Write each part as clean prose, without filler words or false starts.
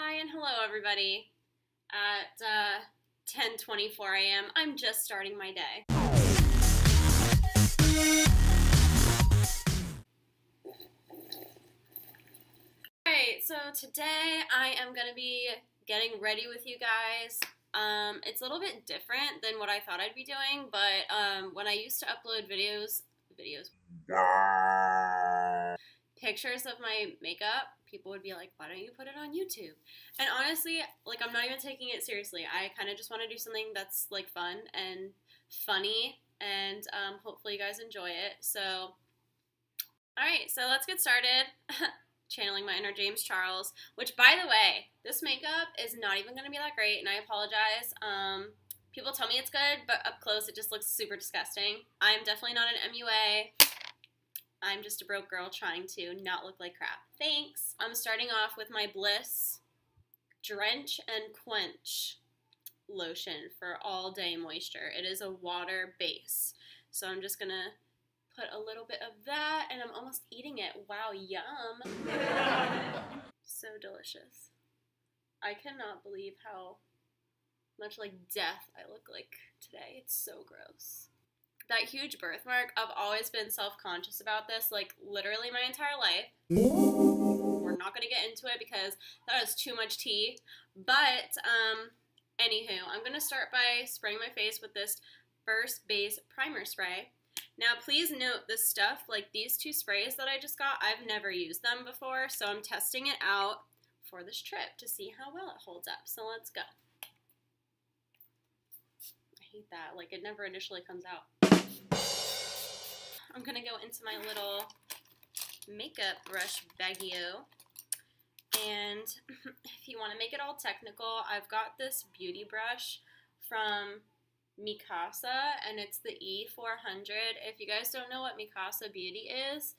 Hi and hello everybody. At 10:24 a.m. I'm just starting my day. Alright, so today I am going to be getting ready with you guys. It's a little bit different than what I thought I'd be doing, but when I used to upload pictures of my makeup, people would be like, why don't you put it on YouTube? And honestly, like, I'm not even taking it seriously. I kind of just want to do something that's like fun and funny, and hopefully you guys enjoy it. So, alright, so let's get started. Channeling my inner James Charles, which, by the way, this makeup is not even going to be that great, and I apologize. People tell me it's good, but up close it just looks super disgusting. I'm definitely not an MUA. I'm just a broke girl trying to not look like crap. Thanks. I'm starting off with my Bliss Drench and Quench lotion for all day moisture. It is a water base. So I'm just going to put a little bit of that, and I'm almost eating it. Wow, yum. So delicious. I cannot believe how much like death I look like today. It's so gross. That huge birthmark, I've always been self-conscious about this, like literally my entire life. We're not going to get into it because that is too much tea. But, anywho, I'm going to start by spraying my face with this First Base Primer Spray. Now, please note this stuff, like these two sprays that I just got, I've never used them before, so I'm testing it out for this trip to see how well it holds up. So let's go. I hate that. Like, it never initially comes out. I'm going to go into my little makeup brush baggie-o. And if you want to make it all technical, I've got this beauty brush from Mikasa, and it's the E400. If you guys don't know what Mikasa Beauty is,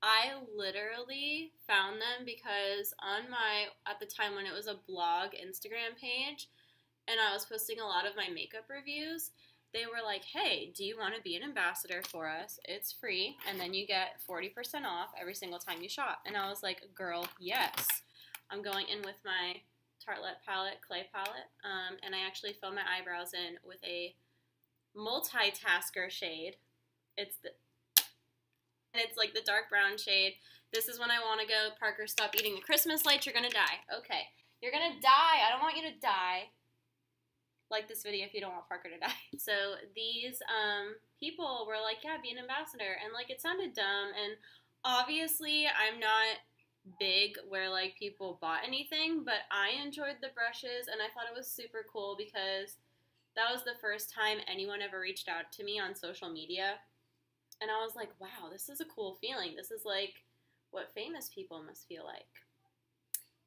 I literally found them because on at the time when it was a blog Instagram page, and I was posting a lot of my makeup reviews, they were like, hey, do you want to be an ambassador for us? It's free, and then you get 40% off every single time you shop. And I was like, girl, yes. I'm going in with my Tartelette palette, clay palette, and I actually fill my eyebrows in with a multitasker shade. It's like the dark brown shade. This is when I want to go, Parker, stop eating the Christmas lights, you're going to die. Okay, you're going to die. I don't want you to die. Like this video if you don't want Parker to die. So these people were like, yeah, be an ambassador. And like it sounded dumb. And obviously I'm not big where like people bought anything, but I enjoyed the brushes and I thought it was super cool because that was the first time anyone ever reached out to me on social media. And I was like, wow, this is a cool feeling. This is like what famous people must feel like.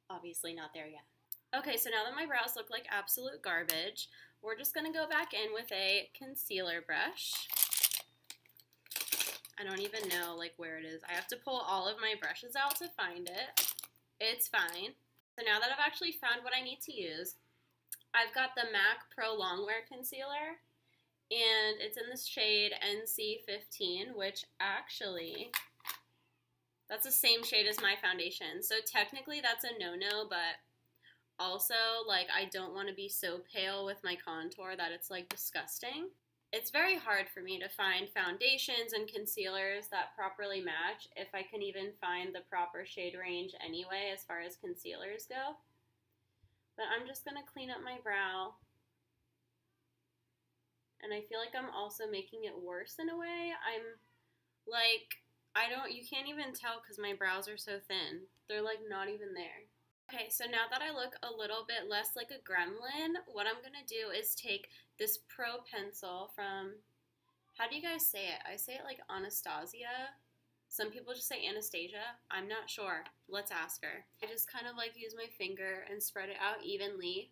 Obviously not there yet. Okay, so now that my brows look like absolute garbage, we're just going to go back in with a concealer brush. I don't even know like where it is. I have to pull all of my brushes out to find it. It's fine. So now that I've actually found what I need to use, I've got the MAC Pro Longwear Concealer, and it's in the shade NC15, which actually, that's the same shade as my foundation. So technically that's a no-no, but also, like, I don't want to be so pale with my contour that it's, like, disgusting. It's very hard for me to find foundations and concealers that properly match, if I can even find the proper shade range anyway as far as concealers go. But I'm just going to clean up my brow. And I feel like I'm also making it worse in a way. I'm, like, you can't even tell because my brows are so thin. They're, like, not even there. Okay, so now that I look a little bit less like a gremlin, what I'm going to do is take this Pro Pencil from, how do you guys say it? I say it like Anastasia. Some people just say Anastasia. I'm not sure. Let's ask her. I just kind of like use my finger and spread it out evenly.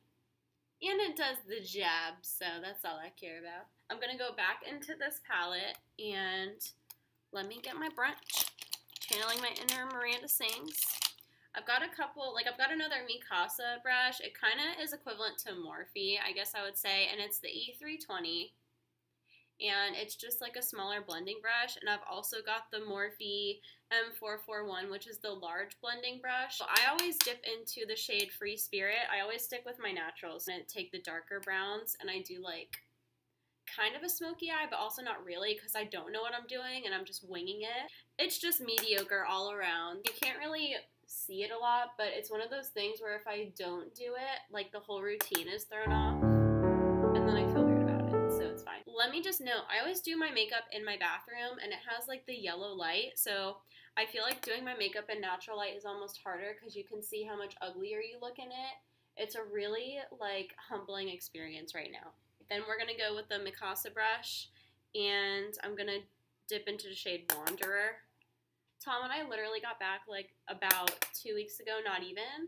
And it does the job, so that's all I care about. I'm going to go back into this palette and let me get my brunch. Channeling my inner Miranda Sings. I've got another Mikasa brush. It kind of is equivalent to Morphe, I guess I would say, and it's the E320. and it's just like a smaller blending brush. And I've also got the Morphe M441, which is the large blending brush. So I always dip into the shade Free Spirit. I always stick with my naturals and take the darker browns, and I do like kind of a smoky eye, but also not really, because I don't know what I'm doing and I'm just winging it. It's just mediocre all around. You can't really see it a lot, but it's one of those things where if I don't do it, like the whole routine is thrown off, and then I feel weird about it, so it's fine. Let me just note, I always do my makeup in my bathroom, and it has like the yellow light, so I feel like doing my makeup in natural light is almost harder because you can see how much uglier you look in it. It's a really like humbling experience right now. Then we're going to go with the Mikasa brush, and I'm going to dip into the shade Wanderer. Tom and I literally got back like about 2 weeks ago, not even,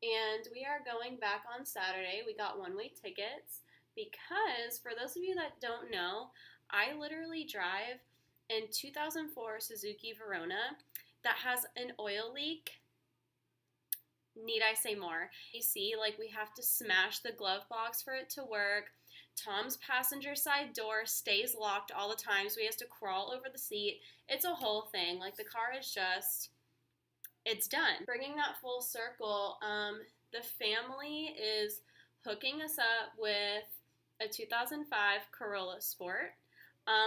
and we are going back on Saturday. We got one-way tickets because, for those of you that don't know, I literally drive in 2004 Suzuki Verona that has an oil leak. Need I say more? You see, like, we have to smash the glove box for it to work. Tom's passenger side door stays locked all the time, so he has to crawl over the seat. It's a whole thing. Like, the car is just, it's done. Bringing that full circle, the family is hooking us up with a 2005 Corolla Sport,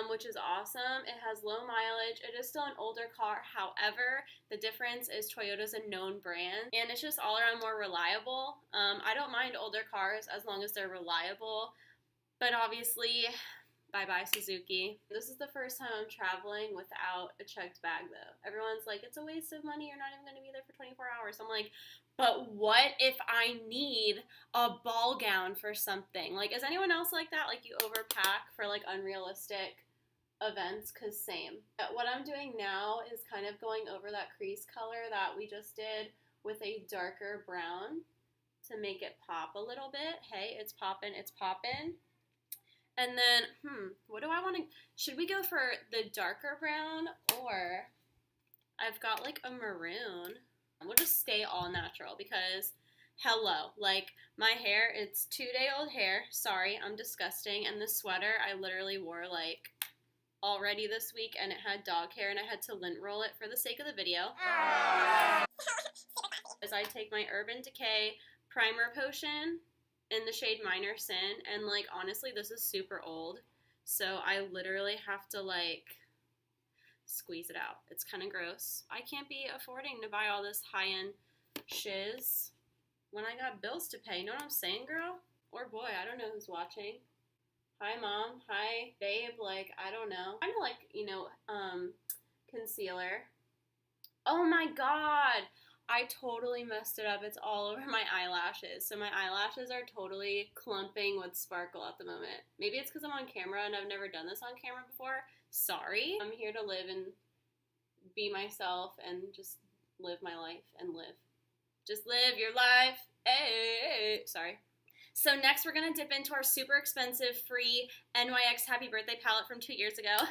which is awesome. It has low mileage. It is still an older car. However, the difference is Toyota's a known brand, and it's just all around more reliable. I don't mind older cars as long as they're reliable. But obviously, bye-bye Suzuki. This is the first time I'm traveling without a checked bag, though. Everyone's like, it's a waste of money. You're not even going to be there for 24 hours. I'm like, but what if I need a ball gown for something? Like, is anyone else like that? Like, you overpack for, like, unrealistic events? Because same. But what I'm doing now is kind of going over that crease color that we just did with a darker brown to make it pop a little bit. Hey, it's poppin', it's poppin'. And then, what do I want to, should we go for the darker brown, or I've got like a maroon. We'll just stay all natural because, hello, like my hair, it's 2-day-old hair. Sorry, I'm disgusting. And the sweater I literally wore like already this week, and it had dog hair, and I had to lint roll it for the sake of the video. As I take my Urban Decay Primer Potion in the shade Minor Sin, and like honestly this is super old, so I literally have to like squeeze it out. It's kind of gross. I can't be affording to buy all this high-end shiz when I got bills to pay. You know what I'm saying, girl? Or boy, I don't know who's watching. Hi mom, hi babe, like I don't know. Kind of like, you know, concealer. Oh my god, I totally messed it up. It's all over my eyelashes. So my eyelashes are totally clumping with sparkle at the moment. Maybe it's because I'm on camera and I've never done this on camera before. Sorry. I'm here to live and be myself and just live my life and live. Just live your life. Hey. Sorry. So next we're going to dip into our super expensive free NYX Happy Birthday palette from 2 years ago.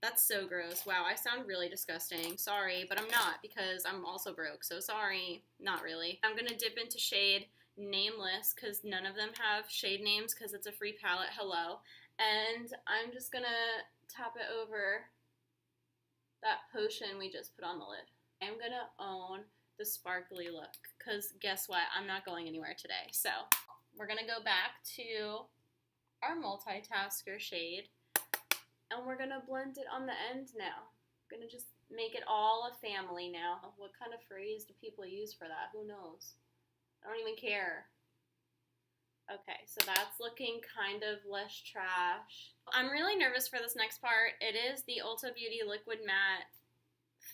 That's so gross. Wow, I sound really disgusting. Sorry, but I'm not because I'm also broke, so sorry. Not really. I'm going to dip into shade Nameless because none of them have shade names because it's a free palette. Hello. And I'm just going to tap it over that potion we just put on the lid. I'm going to own the sparkly look because guess what? I'm not going anywhere today. So we're going to go back to our multitasker shade. And we're going to blend it on the end now. We're going to just make it all a family now. What kind of phrase do people use for that? Who knows? I don't even care. Okay, so that's looking kind of less trash. I'm really nervous for this next part. It is the Ulta Beauty Liquid Matte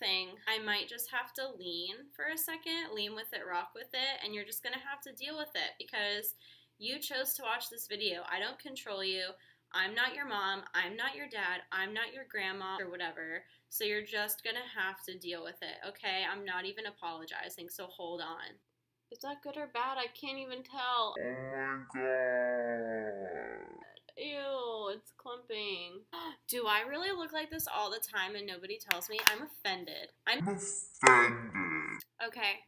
thing. I might just have to lean for a second, lean with it, rock with it, and you're just going to have to deal with it because you chose to watch this video. I don't control you. I'm not your mom, I'm not your dad, I'm not your grandma or whatever, so you're just gonna have to deal with it, okay? I'm not even apologizing, so hold on. Is that good or bad? I can't even tell. Oh my god. Ew, it's clumping. Do I really look like this all the time and nobody tells me? I'm offended. I'm offended. Okay.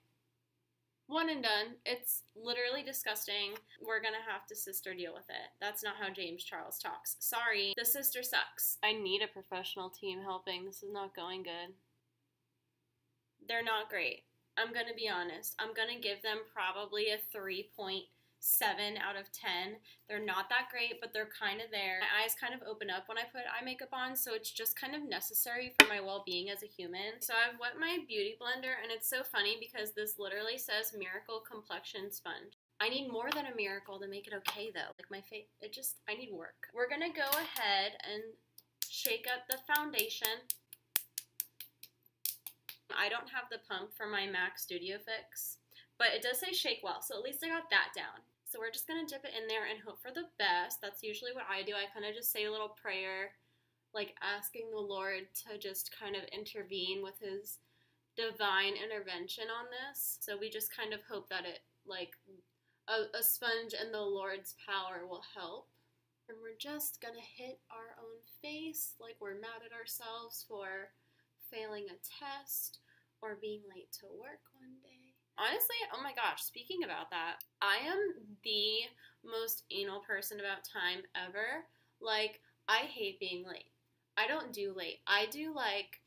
One and done. It's literally disgusting. We're gonna have to sister deal with it. That's not how James Charles talks. Sorry, the sister sucks. I need a professional team helping. This is not going good. They're not great. I'm gonna be honest. I'm gonna give them probably a 3.7 out of 10. They're not that great, but they're kind of there. My eyes kind of open up when I put eye makeup on, so it's just kind of necessary for my well-being as a human. So I've wet my beauty blender, and it's so funny because this literally says Miracle Complexion Sponge. I need more than a miracle to make it okay, though. Like my face, I need work. We're gonna go ahead and shake up the foundation. I don't have the pump for my MAC Studio Fix, but it does say shake well, so at least I got that down. So we're just going to dip it in there and hope for the best. That's usually what I do. I kind of just say a little prayer, like asking the Lord to just kind of intervene with his divine intervention on this. So we just kind of hope that it, like, a sponge and the Lord's power will help. And we're just going to hit our own face like we're mad at ourselves for failing a test or being late to work one day. Honestly, oh my gosh, speaking about that, I am the most anal person about time ever. Like, I hate being late. I don't do late. I do, like,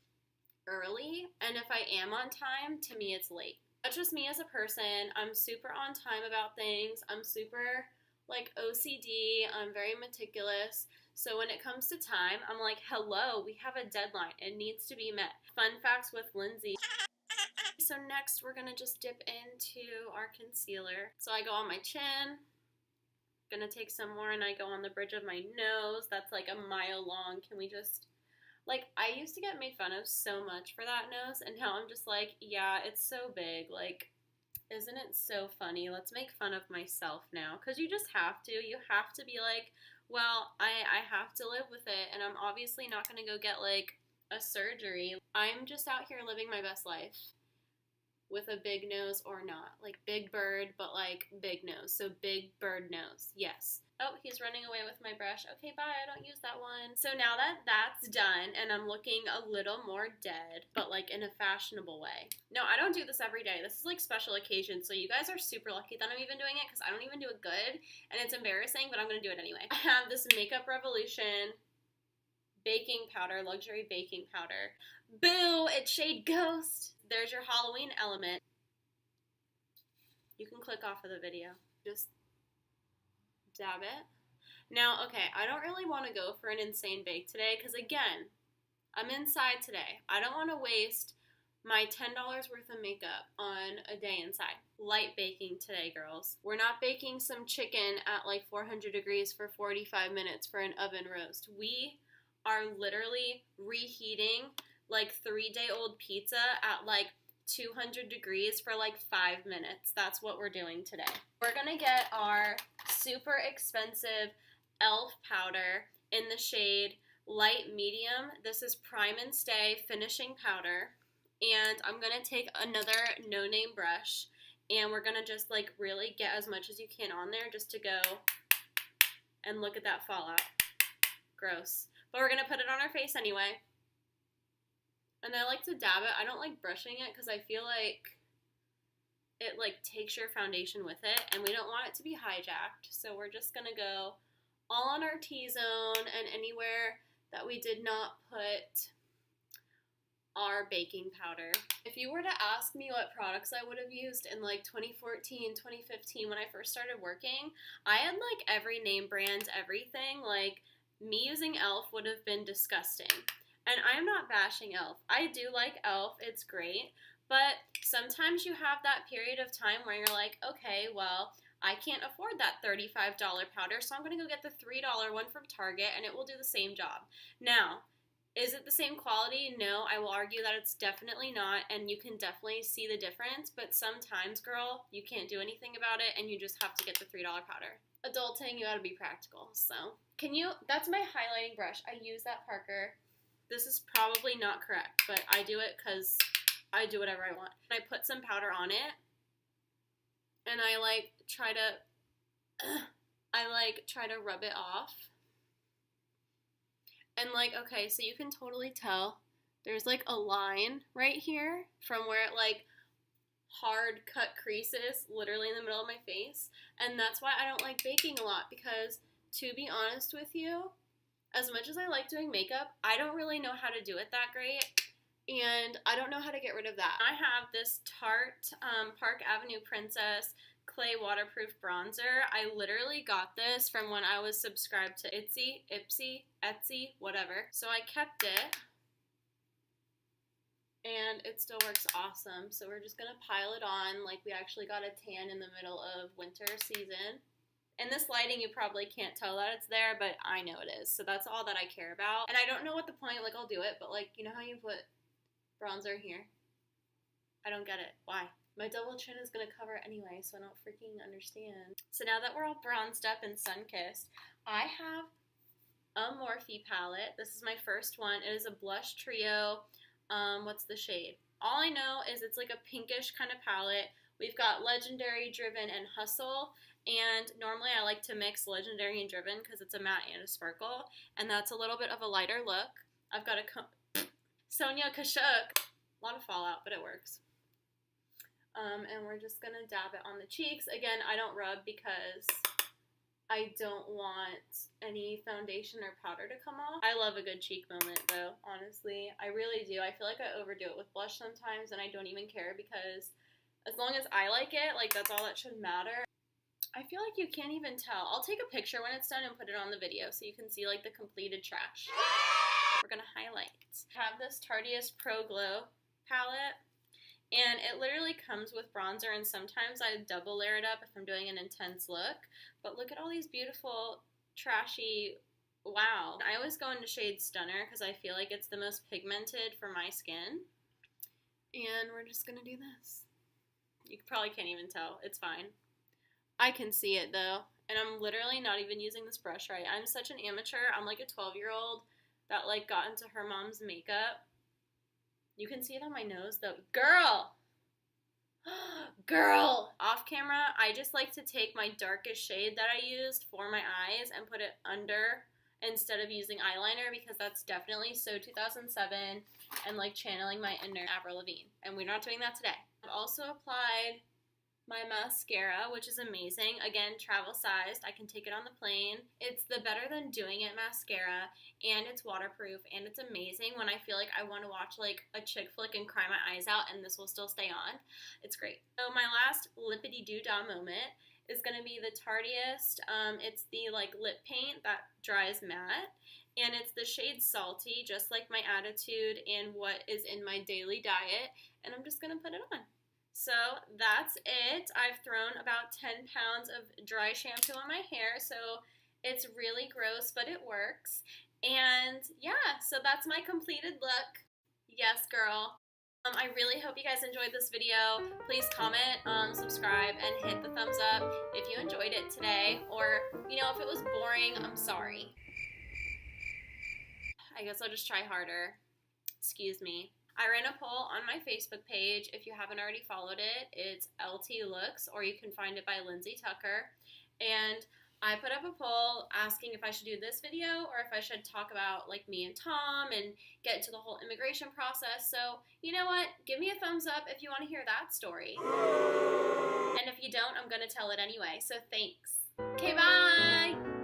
early, and if I am on time, to me it's late. That's just me as a person. I'm super on time about things. I'm super, like, OCD. I'm very meticulous. So when it comes to time, I'm like, hello, we have a deadline. It needs to be met. Fun facts with Lindsay. So next, we're going to just dip into our concealer. So I go on my chin. Gonna take some more, and I go on the bridge of my nose. That's like a mile long. Can we just... Like, I used to get made fun of so much for that nose, and now I'm just like, yeah, it's so big. Like, isn't it so funny? Let's make fun of myself now. Because you just have to. You have to be like, well, I have to live with it, and I'm obviously not going to go get, like, a surgery. I'm just out here living my best life with a big nose or not. Like, big bird, but, like, big nose. So, big bird nose. Yes. Oh, he's running away with my brush. Okay, bye. I don't use that one. So now that that's done, and I'm looking a little more dead, but, like, in a fashionable way. No, I don't do this every day. This is, like, special occasion, so you guys are super lucky that I'm even doing it, because I don't even do it good, and it's embarrassing, but I'm going to do it anyway. I have this Makeup Revolution baking powder, luxury baking powder. Boo! It's shade Ghost. There's your Halloween element. You can click off of the video. Just dab it. Now, okay, I don't really want to go for an insane bake today because, again, I'm inside today. I don't want to waste my $10 worth of makeup on a day inside. Light baking today, girls. We're not baking some chicken at like 400 degrees for 45 minutes for an oven roast. We are literally reheating like 3-day-old pizza at like 200 degrees for like 5 minutes. That's what we're doing today. We're gonna get our super expensive e.l.f. powder in the shade light medium. This is Prime and Stay finishing powder. And I'm gonna take another no-name brush, and we're gonna just like really get as much as you can on there just to go and look at that fallout. Gross. But we're gonna put it on our face anyway. And I like to dab it. I don't like brushing it because I feel like it like takes your foundation with it, and we don't want it to be hijacked. So we're just gonna go all on our T-zone and anywhere that we did not put our baking powder. If you were to ask me what products I would have used in like 2014, 2015 when I first started working, I had like every name brand, everything. Like, me using e.l.f. would have been disgusting. And I'm not bashing e.l.f. I do like e.l.f. It's great. But sometimes you have that period of time where you're like, okay, well, I can't afford that $35 powder, so I'm going to go get the $3 one from Target, and it will do the same job. Now, is it the same quality? No, I will argue that it's definitely not, and you can definitely see the difference, but sometimes, girl, you can't do anything about it, and you just have to get the $3 powder. Adulting, you gotta be practical, so. That's my highlighting brush. I use that Parker. This is probably not correct, but I do it because I do whatever I want. I put some powder on it, and I try to rub it off. And okay, so you can totally tell there's a line right here from where it hard cut creases literally in the middle of my face. And that's why I don't like baking a lot, because to be honest with you, as much as I like doing makeup, I don't really know how to do it that great. And I don't know how to get rid of that. I have this Tarte Park Avenue Princess Clay Waterproof Bronzer. I literally got this from when I was subscribed to Etsy, whatever. So I kept it, and it still works awesome. So we're just gonna pile it on like we actually got a tan in the middle of winter season. In this lighting, you probably can't tell that it's there, but I know it is. So that's all that I care about. And I don't know what the point, like I'll do it, but like, you know how you put bronzer here? I don't get it. Why? My double chin is gonna cover it anyway, so I don't freaking understand. So now that we're all bronzed up and sun-kissed, I have a Morphe palette. This is my first one. It is a blush trio. What's the shade? All I know is it's like a pinkish kind of palette. We've got Legendary, Driven, and Hustle. And normally I like to mix Legendary and Driven because it's a matte and a sparkle. And that's a little bit of a lighter look. I've got a Sonia Kashuk. A lot of fallout, but it works. And we're just going to dab it on the cheeks. Again, I don't rub because I don't want any foundation or powder to come off. I love a good cheek moment, though, honestly. I really do. I feel like I overdo it with blush sometimes, and I don't even care because as long as I like it, like, that's all that should matter. I feel like you can't even tell. I'll take a picture when it's done and put it on the video so you can see, like, the completed trash. We're going to highlight. I have this Tarteist Pro Glow palette. And it literally comes with bronzer, and sometimes I double layer it up if I'm doing an intense look. But look at all these beautiful, trashy, wow. I always go into shade Stunner because I feel like it's the most pigmented for my skin. And we're just going to do this. You probably can't even tell. It's fine. I can see it, though. And I'm literally not even using this brush right. I'm such an amateur. I'm like a 12-year-old that, like, got into her mom's makeup. You can see it on my nose, though. Girl! Girl! Off camera, I just like to take my darkest shade that I used for my eyes and put it under instead of using eyeliner, because that's definitely so 2007 and like channeling my inner Avril Lavigne. And we're not doing that today. I've also applied my mascara, which is amazing. Again, travel sized. I can take it on the plane. It's the Better Than Doing It mascara, and it's waterproof, and it's amazing when I feel like I want to watch like a chick flick and cry my eyes out, and this will still stay on. It's great. So my last lippity-doo-dah moment is going to be the Tarteist. It's the like lip paint that dries matte, and it's the shade Salty, just like my Attitude and what is in my daily diet, and I'm just going to put it on. So that's it. I've thrown about 10 pounds of dry shampoo on my hair, so it's really gross, but it works. And yeah, so that's my completed look. Yes, girl. I really hope you guys enjoyed this video. Please comment, subscribe, and hit the thumbs up if you enjoyed it today. Or, you know, if it was boring, I'm sorry. I guess I'll just try harder. Excuse me. I ran a poll on my Facebook page. If you haven't already followed it, it's LT Looks, or you can find it by Lindsay Tucker. And I put up a poll asking if I should do this video or if I should talk about like me and Tom and get into the whole immigration process. So, you know what? Give me a thumbs up if you want to hear that story. And if you don't, I'm going to tell it anyway. So thanks. Okay, bye!